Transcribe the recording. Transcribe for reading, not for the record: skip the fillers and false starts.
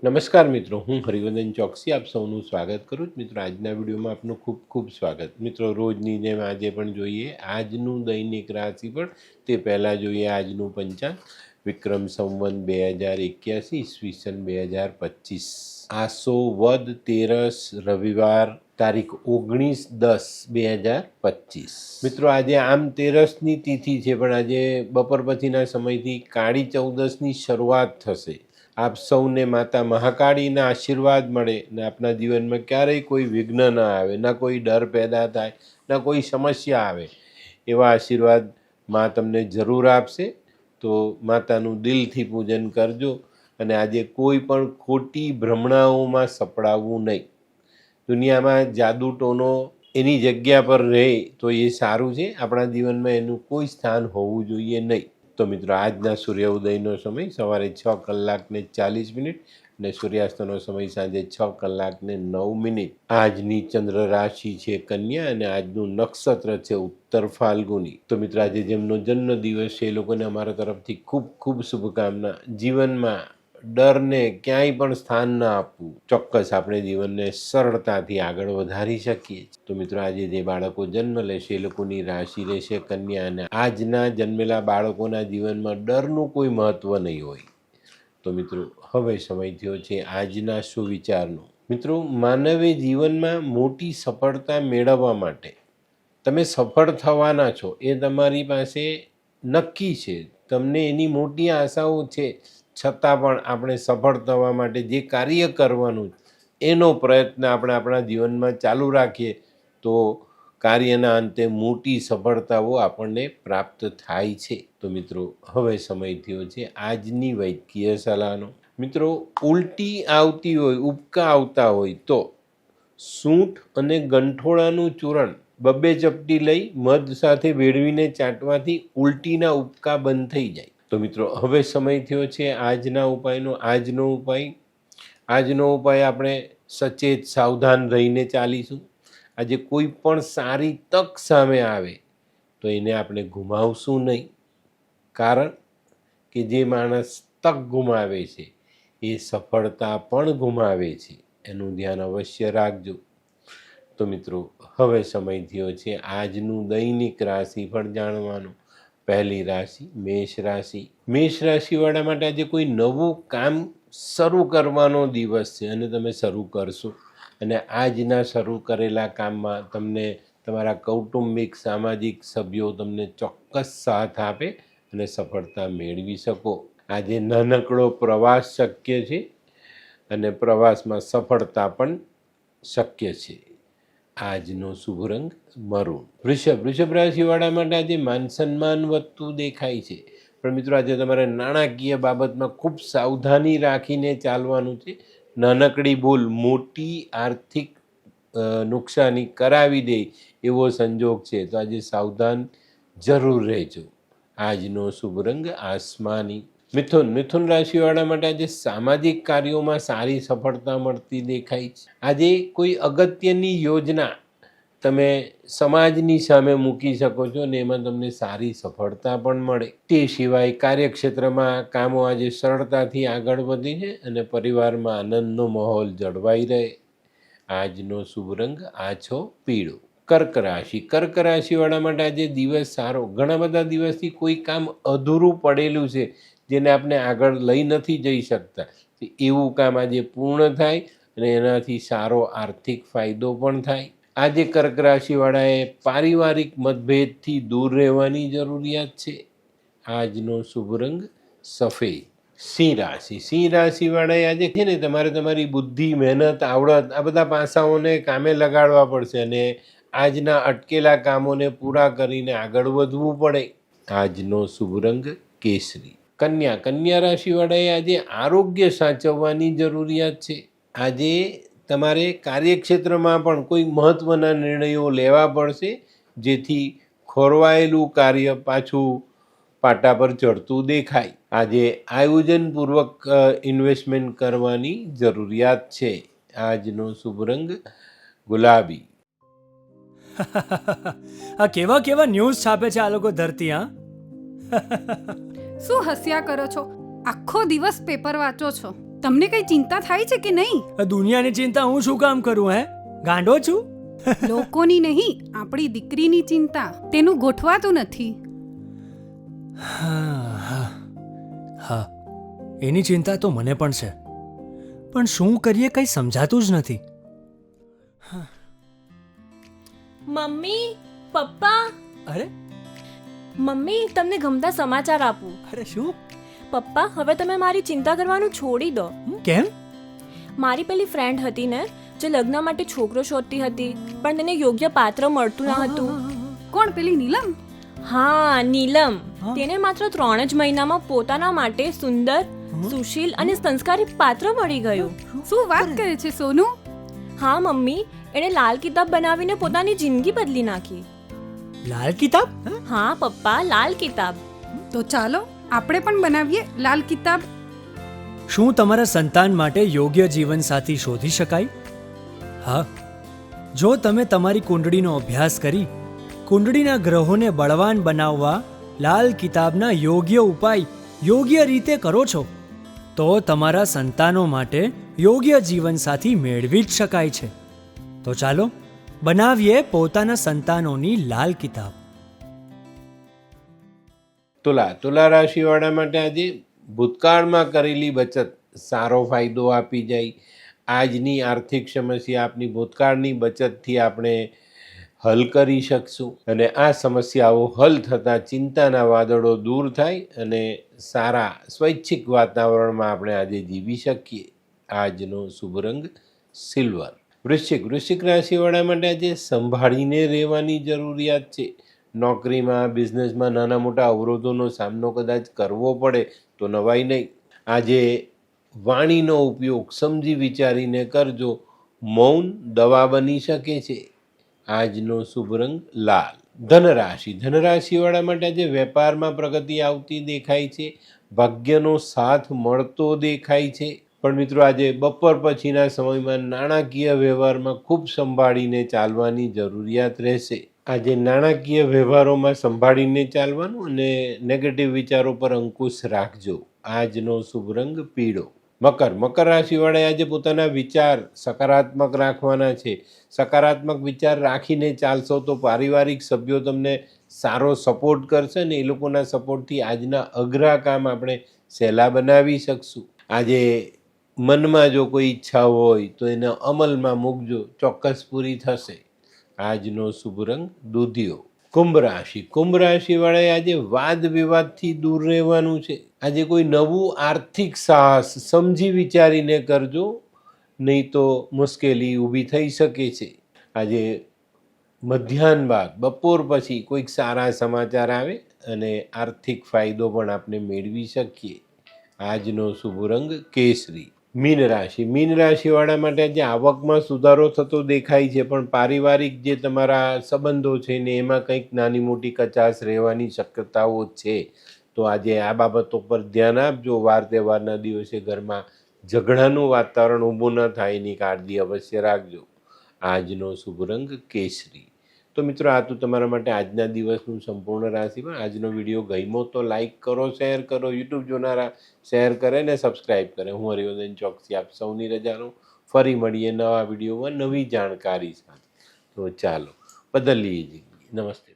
નમસ્કાર મિત્રો, હું હરિવર્ધન ચોકસી આપ સૌનું સ્વાગત કરું છું. મિત્રો, આજના વિડીયોમાં આપનું ખૂબ ખૂબ સ્વાગત. મિત્રો, રોજની જેમ આજે પણ જોઈએ આજનું દૈનિક રાશિફળ. તે પહેલાં જોઈએ આજનું પંચાંગ. વિક્રમ સંવત 2081 ઈસવીસન 2025, આસો વદ તેરસ, રવિવાર, તારીખ 19/10/2025. મિત્રો, આજે આમ તેરસની તિથિ છે, પણ આજે બપોર પછીના સમયથી કાળી ચૌદસની શરૂઆત થશે. આપ સૌને માતા મહાકાળીના આશીર્વાદ મળે ને આપના જીવનમાં ક્યારેય કોઈ વિઘ્ન ના આવે, ના કોઈ ડર પેદા થાય, ના કોઈ સમસ્યા આવે, એવા આશીર્વાદ માં તમને જરૂર આપશે. તો માતાનું દિલથી પૂજન કરજો અને આજે કોઈ પણ ખોટી ભ્રમણાઓમાં સપડાવવું નહીં. દુનિયામાં જાદુ ટોનો એની જગ્યા પર રહે તો એ સારું છે. આપણા જીવનમાં એનું કોઈ સ્થાન હોવું જોઈએ નહીં. તો મિત્રો, આજના સૂર્ય ઉદયનો સમય સવારે 6:40 અને સૂર્યાસ્તનો સમય સાંજે 6:09. આજની ચંદ્ર રાશિ છે કન્યા અને આજનું નક્ષત્ર છે ઉત્તર ફાલ્ગુની. તો મિત્રો, આજે જેમનો જન્મ દિવસ છે એ લોકોને અમારા તરફથી ખૂબ ખૂબ શુભકામના. જીવનમાં ડરને ક્યાંય પણ સ્થાન ના આપવું. ચોક્કસ આપણે જીવનને સરળતાથી આગળ વધારી શકીએ. તો મિત્રો, આજે જે બાળકો જન્મ લેશે એ લોકોની રાશિ રહેશે કન્યા અને આજના જન્મેલા બાળકોના જીવનમાં ડરનું કોઈ મહત્વ નહીં હોય. તો મિત્રો, હવે સમય થયો છે આજના સુવિચારનો. મિત્રો, માનવે જીવનમાં મોટી સફળતા મેળવવા માટે તમે સફળ થવાના છો એ તમારી પાસે નક્કી છે. તમને એની મોટી આશાઓ છે, છતાં પણ આપણે સફળ થવા માટે જે કાર્ય કરવાનું એનો પ્રયત્ન આપણે આપણા જીવનમાં ચાલુ રાખીએ તો કાર્યના અંતે મોટી સફળતાઓ આપણને પ્રાપ્ત થાય છે. તો મિત્રો, હવે સમય થયો છે આજની વૈદ્યકીય સલાહનો. મિત્રો, ઉલટી આવતી હોય, ઉબકા આવતા હોય તો સૂંઠ અને ગંઠોળાનું ચૂર્ણ 2 ચપટી લઈ મધ સાથે ભેળવીને ચાટવાથી ઉલટીના ઉબકા બંધ થઈ જાય. તો મિત્રો, હવે સમય થયો છે આજના ઉપાયનો. આજનો ઉપાય આપણે સચેત સાવધાન રહીને ચાલીશું. આજે કોઈ પણ સારી તક સામે આવે તો એને આપણે ગુમાવશું નહીં. કારણ કે જે માણસ તક ગુમાવે છે એ સફળતા પણ ગુમાવે છે. એનું ધ્યાન અવશ્ય રાખજો. તો મિત્રો, હવે સમય થયો છે આજનું દૈનિક રાશિફળ જાણવાનું. પહેલી રાશિ મેષ રાશિ. મેષ રાશિવાળા માટે આજે કોઈ નવું કામ શરૂ કરવાનો દિવસ છે અને તમે શરૂ કરશો. અને આજના શરૂ કરેલા કામમાં તમને તમારા કૌટુંબિક સામાજિક સભ્યો તમને ચોક્કસ સાથ આપે અને સફળતા મેળવી શકો. આજે નાનકડો પ્રવાસ શક્ય છે અને પ્રવાસમાં સફળતા પણ શક્ય છે. આજનો શુભ રંગ મરૂન. વૃષભ રાશિવાળા માટે આજે માન સન્માન વધતું દેખાય છે. પણ મિત્રો, આજે તમારે નાણાકીય બાબતમાં ખૂબ સાવધાની રાખીને ચાલવાનું છે. નાનકડી ભૂલ મોટી આર્થિક નુકસાની કરાવી દે એવો સંજોગ છે. તો આજે સાવધાન જરૂર રહેજો. આજનો શુભ રંગ આસમાની. મિથુન રાશિવાળા માટે આજે સામાજિક કાર્યોમાં સારી સફળતા મળતી દેખાય છે. આજે કોઈ અગત્યની યોજના તમે સમાજની સામે મૂકી શકો છો અને એમાં તમને સારી સફળતા પણ મળે. તે સિવાય કાર્યક્ષેત્રમાં કામો આજે સરળતાથી આગળ વધે છે અને પરિવારમાં આનંદનો માહોલ જળવાઈ રહે. આજનો શુભ રંગ આછો પીળો. કર્ક રાશિવાળા માટે આજે દિવસ સારો. ઘણા બધા દિવસથી કોઈ કામ અધૂરું પડેલું છે જેને આપણે આગળ લઈ નથી જઈ શકતા, એવું કામ આજે પૂર્ણ થાય અને એનાથી સારો આર્થિક ફાયદો પણ થાય. આજે કર્ક રાશિવાળાએ પારિવારિક મતભેદથી દૂર રહેવાની જરૂરિયાત છે. આજનો શુભ રંગ સફેદ. સિંહ રાશિવાળાએ આજે છે ને તમારે તમારી બુદ્ધિ, મહેનત, આવડત આ બધા પાસાઓને કામે લગાડવા પડશે અને આજના અટકેલા કામોને પૂરા કરીને આગળ વધવું પડે. આજનો શુભ રંગ કેસરી. કન્યા રાશિવાળાએ આજે આરોગ્ય સાચવવાની જરૂરિયાત છે. આજે તમારે કાર્યક્ષેત્રમાં પણ કોઈ મહત્ત્વના નિર્ણયો લેવા પડશે જેથી ખોરવાયેલું કાર્ય પાછું પાટા પર ચડતું દેખાય. આજે આયોજનપૂર્વક ઇન્વેસ્ટમેન્ટ કરવાની જરૂરિયાત છે. આજનો શુભ રંગ ગુલાબી. આ કેવા કેવા ન્યૂઝ છાપે છે આ લોકો ધરતી. શું હસ્યા કરો છો? આખો દિવસ પેપર વાંચો છો? તમને કઈ ચિંતા થાય છે કે નહીં? આ દુનિયાની ચિંતા હું શું કામ કરું હે? ગાંડો છું? લોકોની નહીં, આપણી દીકરીની ચિંતા. તેનું ગોઠવાતું નથી. હા, એની ચિંતા તો મને પણ છે, પણ શું કરીએ કંઈ સમજાતું જ નથી. મમ્મી, પપ્પા. અરે મમ્મી, તમને ગમતા સમાચાર આપું. અરે શું? પપ્પા, હવે તમે મારી ચિંતા કરવાનું છોડી દો. કેમ? મારી પેલી ફ્રેન્ડ હતી ને, જે લગ્ન માટે છોકરો શોધતી હતી, પણ તેને યોગ્ય પાત્ર મળતું ન હતું. કોણ, પેલી નીલમ? હા, નીલમ. હા? તેને માત્ર 3 જ મહિનામાં પોતાના માટે સુંદર, સુશીલ અને સંસ્કારી પાત્ર મળી ગયું. શું વાત કરે છે સોનુ? હા મમ્મી, એણે લાલ કિતાબ બનાવીને પોતાની જિંદગી બદલી નાખી. લાલ કિતાબ? હા પપ્પા, લાલ કિતાબ. તો ચાલો આપણે પણ બનાવીએ લાલ કિતાબ. શું તમારા સંતાન માટે યોગ્ય જીવનસાથી શોધી શકાય? હા, જો તમે તમારી કુંડળીનો અભ્યાસ કરી કુંડળીના ગ્રહોને બળવાન બનાવવા લાલ કિતાબના યોગ્ય ઉપાય યોગ્ય રીતે કરો છો, તો તમારા સંતાનો માટે યોગ્ય જીવનસાથી મેળવી જ શકાય છે. તો ચાલો બનાવીએ પોતાના સંતાનોની લાલ કિતાબ. તુલા રાશિવાળા માટે આજે ભૂતકાળમાં કરેલી બચત સારો ફાયદો આપી જાય. આજની આર્થિક સમસ્યા આપની ભૂતકાળની બચતથી આપણે હલ કરી શકશું, અને આ સમસ્યાઓ હલ થતાં ચિંતાના વાદળો દૂર થાય અને સારા સ્વૈચ્છિક વાતાવરણમાં આપણે આજે જીવી શકીએ. આજનો શુભ રંગ સિલ્વર. વૃશ્ચિક રાશિવાળા માટે આજે સંભાળીને રહેવાની જરૂરિયાત છે. નોકરીમાં, બિઝનેસમાં નાના મોટા અવરોધોનો સામનો કદાચ કરવો પડે તો નવાઈ નહીં. આજે વાણીનો ઉપયોગ સમજી વિચારીને કરજો. મૌન દવા બની શકે છે. આજનો શુભ રંગ લાલ. ધનરાશિવાળા માટે આજે વેપારમાં પ્રગતિ આવતી દેખાય છે. ભાગ્યનો સાથ મળતો દેખાય છે. પણ મિત્રો, આજે બપોર પછીના સમયમાં નાણાકીય વ્યવહારમાં ખૂબ સંભાળીને ચાલવાની જરૂરિયાત રહેશે. આજે નાણાકીય વ્યવહારોમાં સંભાળીને ચાલવાનું અને નેગેટિવ વિચારો પર અંકુશ રાખજો. આજનો શુભ રંગ પીળો. મકર રાશિવાળાએ આજે પોતાના વિચાર સકારાત્મક રાખવાના છે. સકારાત્મક વિચાર રાખીને ચાલશો તો પારિવારિક સભ્યો તમને સારો સપોર્ટ કરશે ને એ લોકોના સપોર્ટથી આજના અઘરા કામ આપણે સહેલા બનાવી શકશું. આજે મનમાં જો કોઈ ઈચ્છા હોય તો એને અમલમાં મૂકજો, ચોક્કસ પૂરી થશે. આજનો શુભ રંગ દૂધિયો. કુંભ રાશિવાળાએ આજે વાદ વિવાદથી દૂર રહેવાનું છે. આજે કોઈ નવું આર્થિક સાહસ સમજી વિચારીને કરજો, નહીં તો મુશ્કેલી ઊભી થઈ શકે છે. આજે મધ્યાહન બાદ બપોર પછી કોઈક સારા સમાચાર આવે અને આર્થિક ફાયદો પણ આપણે મેળવી શકીએ. આજનો શુભ રંગ કેસરી. મીન રાશિવાળા માટે આજે આવકમાં સુધારો થતો દેખાય છે, પણ પારિવારિક જે તમારા સંબંધો છે ને એમાં કંઈક નાની મોટી કચાશ રહેવાની શક્યતાઓ છે. તો આજે આ બાબતો પર ધ્યાન આપજો. વાર તહેવારના દિવસે ઘરમાં ઝઘડાનું વાતાવરણ ઊભું ન થાય એની કાળજી અવશ્ય રાખજો. આજનો શુભ રંગ કેસરી. તો મિત્રો, આ તો તમારા માટે આજના દિવસનું સંપૂર્ણ રાશિફળ. આજનો વિડીયો ગમ્યો તો લાઈક કરો, શેર કરો. યુટ્યુબ જોનારા શેર કરે ને સબસ્ક્રાઈબ કરે. હું હરિવર્ધન ચોકસી આપ સૌની રજા લઉં. ફરી મળીએ નવા વિડીયોમાં નવી જાણકારી સાથે. તો ચાલો બદલીએ જિંદગી. નમસ્તે.